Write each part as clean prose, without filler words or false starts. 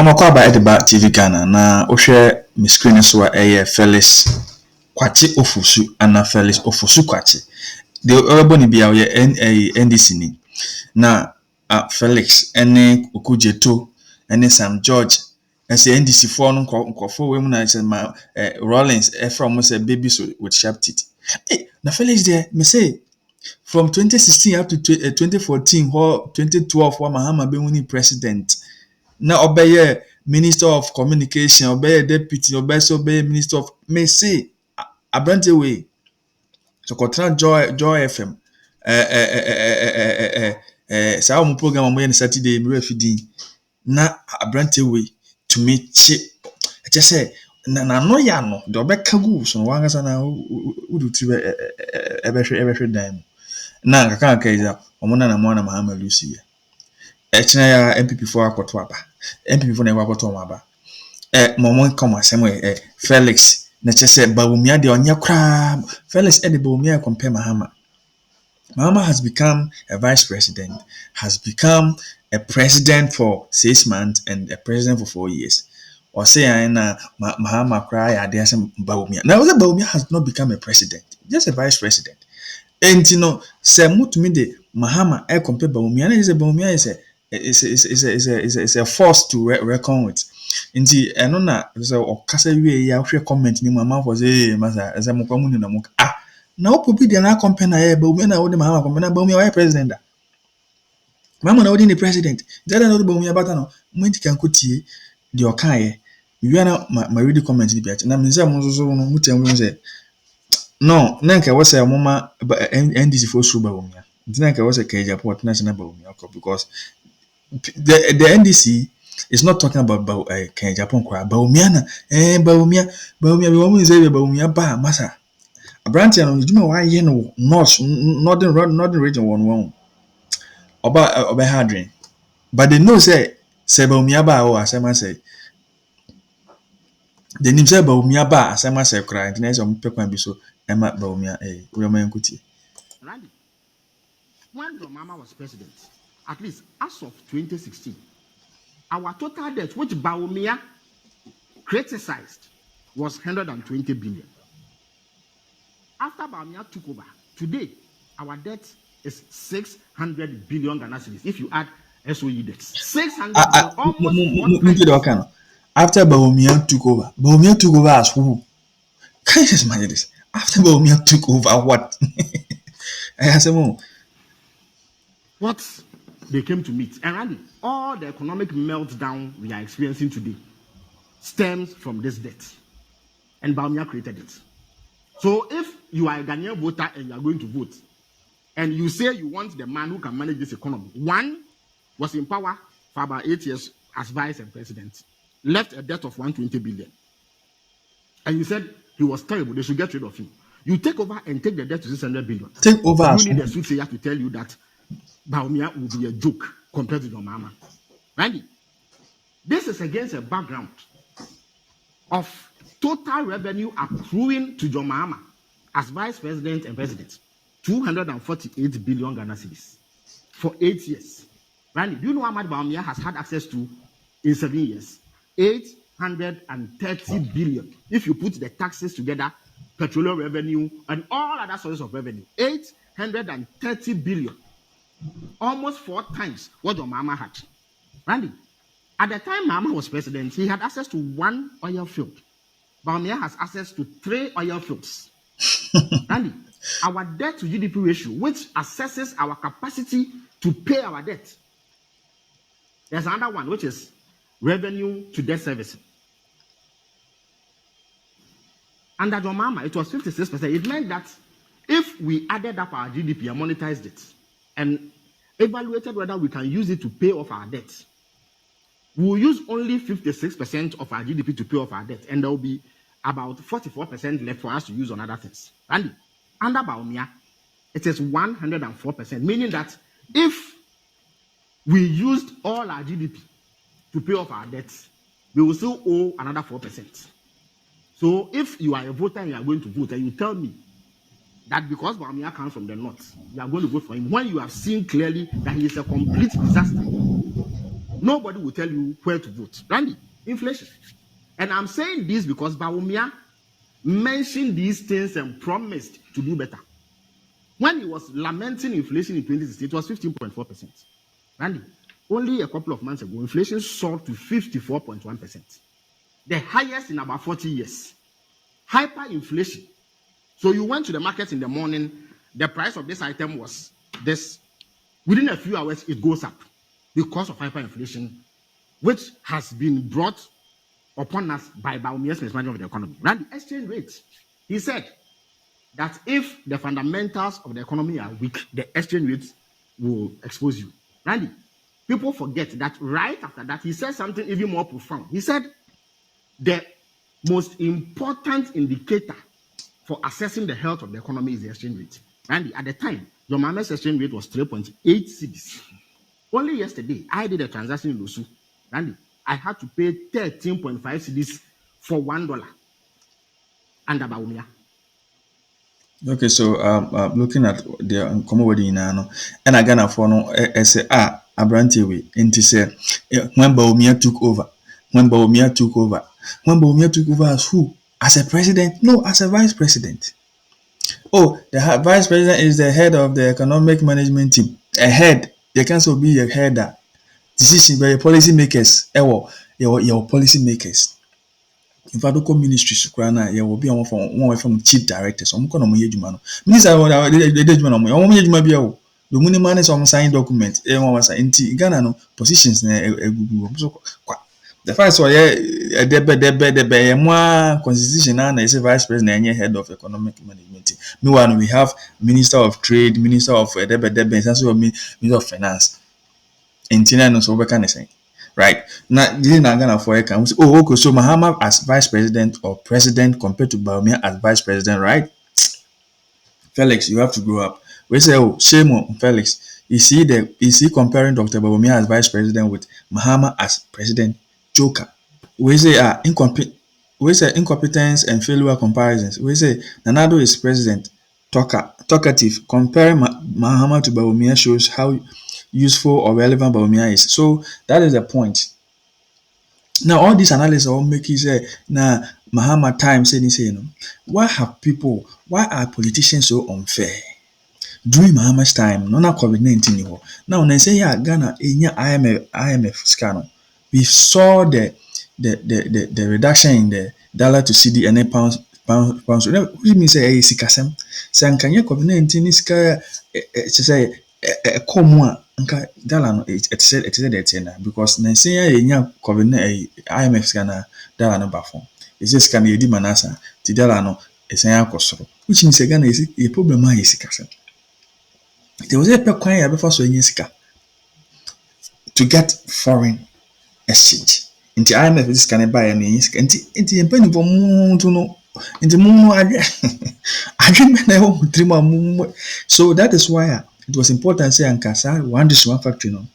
Makwaba Ediba TV Ghana na ohwe me screen so a Felix Kwakye Ofosu ana Felix Ofosu Kwakye. The urban bia ye NDC ni. Na Felix ene Okujeto ene Sam George say NDC for no nkofo we mu na say Rollins from say baby so with sharp teeth. Na Felix there me say from 2016 up to 2014 or 2012 wa Mahama be winning president. Na obeye Minister of Communication, obeye Deputy, obeye Minister of me say abrante way. So contra Joy FM. Sa mo program mo yen Saturday mi refidi na abrante way to me chi. Just say na no ya no do be kagu so wanga sana udu ti ebehwe dan. Na kaka iza omona na mo na Mahama Lucy. Echina ya MPP for akoto aba. MPP for na akoto aba. Momon come asem Felix na chese Bawumia de onya kra. Felix de Bawumia compare Mahama. Mahama has become a vice president, has become a president for 6 months and a president for 4 years. Or say na Mahama cry ade asem Bawumia. Now Bawumia has not become a president, just a vice president. And you know, say mutumi de Mahama compare Bawumia na is a Bawumia is a force to reckon with. Inti eno na so okasa wie ya hwe comment ni mama for say masa ese mo kwamu ni na mo na opobi de na compare na e Bawumia na wo de Mahama compare na Bawumia why president da mama na wo de president dada na wo de Bawumia bata no mo nti kan kotie de okaye wi na ma read comment ni biache na me say mo so no mutem wo say no na nke wo say mo ma NDC Felix Bawumia nti na nke wo say Keja Port national Bawumia because the NDC is not talking about Japan kwa Bawumia na Bawumia we want say Bawumia ba masa abrantia no juma wa ye no northern region one oba hardren but they know say Bawumia ba o asema say the name say Bawumia ba asema say kra international mo pe kwan bi so ema Bawumia we ma yankuti Randy when your mama was president at least as of 2016 our total debt, which Bawumia criticized, was 120 billion. After Bawumia took over, today our debt is 600 billion Ghana cedis. If you add SOE debts, 600 almost. After Bawumia took over as who? Can you just imagine this? After Bawumia took over, what? I said, what they came to meet. And Randy, all the economic meltdown we are experiencing today stems from this debt. And Bawumia created it. So if you are a Ghanaian voter and you are going to vote, and you say you want the man who can manage this economy, one was in power for about 8 years as vice and president, left a debt of 120 billion. And you said he was terrible, they should get rid of him. You take over and take the debt to 600 billion. Take over. You need a soothsayer to tell you that Bawumia will be a joke compared to your mama. Randy, this is against a background of total revenue accruing to your mama as vice president and president, 248 billion Ghana cedis for 8 years. Randy, do you know how much Bawumia has had access to in 7 years? 830 billion. If you put the taxes together, petroleum revenue, and all other sources of revenue, 830 billion. Almost 4 times what your mama had. Randy, at the time Mama was president, he had access to 1 oil field. Bawumia has access to 3 oil fields. Randy, our debt to GDP ratio, which assesses our capacity to pay our debt. There's another one, which is revenue to debt service. Under your mama, it was 56%. It meant that if we added up our GDP and monetized it, and evaluated whether we can use it to pay off our debt, we'll use only 56% of our GDP to pay off our debt, and there will be about 44% left for us to use on other things. And under Bawumia, it is 104%, meaning that if we used all our GDP to pay off our debts, we will still owe another 4%. So if you are a voter and you are going to vote, and you tell me that because Bawumia comes from the north, you are going to vote for him when you have seen clearly that he is a complete disaster. Nobody will tell you where to vote. Randy, inflation. And I'm saying this because Bawumia mentioned these things and promised to do better. When he was lamenting inflation in 2016, it was 15.4%. Randy, only a couple of months ago, inflation soared to 54.1%. The highest in about 40 years. Hyperinflation. So you went to the market in the morning, the price of this item was this. Within a few hours, it goes up because of hyperinflation, which has been brought upon us by Bawumia's mismanagement of the economy. Randy, exchange rates. He said that if the fundamentals of the economy are weak, the exchange rates will expose you. Randy, people forget that right after that, he said something even more profound. He said the most important indicator for assessing the health of the economy is the exchange rate. Randy, at the time, your mama's exchange rate was 3.8 cedis. Only yesterday, I did a transaction in Lusu. Randy, I had to pay 13.5 cedis for $1 under Bawumia. Okay, so looking at the commodity now, and I gonna follow say Abrante way into say when Bawumia took over, when Bawumia took over as who? As a president? No, as a vice president. Oh, the vice president is the head of the economic management team. A head, they can also be a header. Decision by policy makers. Your policy makers. In fact, local ministries krana ya will be one from chief directors. Omo kono mo yedwuma no. Minister the yedwuma no mo. Omo yedwuma bia o. The money man is on sign document. One was in Ghana no positions na egugu. So the first one the more constitution na is vice president and head of economic management. Meanwhile we have minister of trade, minister of so minister of finance. Intina no so we can say. Right now, this is not gonna for a can say, oh, okay, so Mahama as vice president or president compared to Bawumia as vice president, right? Felix, you have to grow up. We say, oh, shame on Felix. Is he comparing Dr. Bawumia as vice president with Mahama as president? Joker. We say, incompetence and failure comparisons. We say Nanado is president. Talkative. Comparing Mahama to Bawumia shows how useful or relevant Bawumia is. So that is the point. Now all this analysis will make you say, now Mahama time say why are politicians so unfair? During Mahama's time, no na COVID-19 now when I say Ghana IMF scan, we saw the reduction in the dollar to CD and then pounds. What do you mean say sikasem? Say nkanye COVID-19 is say komwa nka dollar no it said that because na say yenya COVID IMF scan dollar no ba form. Is this scan yedi manasa ti dollar no esan akosoro. Which means Ghana is a problem is sikasem. There was a kwan ya befa so enye sika to get foreign exchange. Inti IMF is can buy any sika. Inti empani for mu to no inti mu agreement so that is why it was important say ankasa one this one factory no.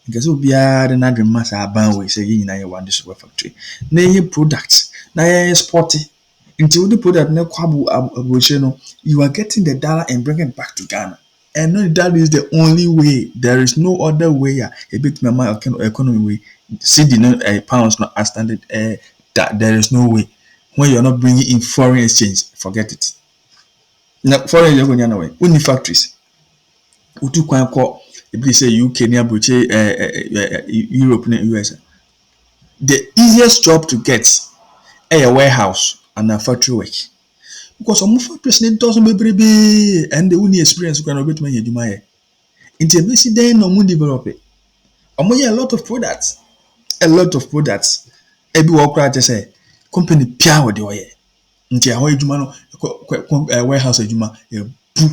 Because obiara na dream mass aban we say yin na one this one factory. Na ye product na ye export until the product na kwabu abroche no you are getting the dollar and bringing it back to Ghana. And no, that is the only way. There is no other way. A bit my economy way. See the pounds not as standard. That there is no way. When you are not bringing in foreign exchange, forget it. Now foreign you're going away. Only factories. Utu kwa ko. If you say UK, near Britain, Europe, US. The easiest job to get a warehouse and a factory work. Because some factories need doesn't be and the only experience can obey me do my intimacy then no more develop it. A lot of products. Every worker just say company pia with the way. Nti a hoy juma no warehouse juma pu.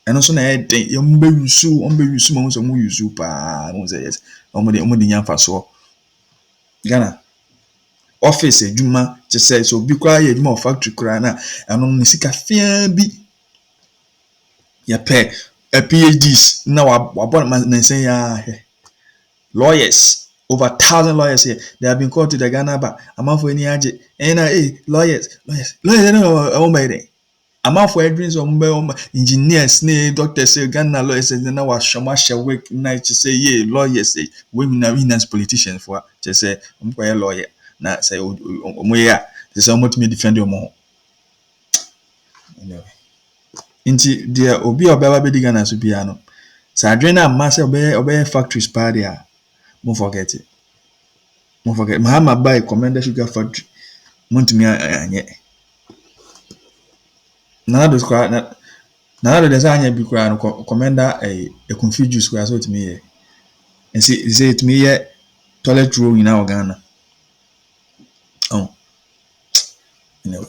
And also na you use mo so mo use pa mo say yes. Omo de nyamfa so. Ghana office edwuma just say so bi kwa ye edwuma factory kura na eno no sika fia bi ya pe PhDs na wa na say ya lawyers over 1,000 lawyers here they have been called to the Ghana bar among for any age and lawyers no o made amafo adwin so mbe engineers ne doctors say Ghana lawyers say na wa shoma shewek na to say ye lawyers say women na we politicians for to say mko lawyer na say omoya to say omo to me defend omo anyway inti dia obi obeba be diga na so bia no sa adwen na ma say obey factories pa dia mo forget it mahama buy commander sugar factory mo ntumi anye na do squad na do design anya bi kwa no commander e confuse kwa so tumi ye and say it me ye toilet roll in our Ghana oh anyway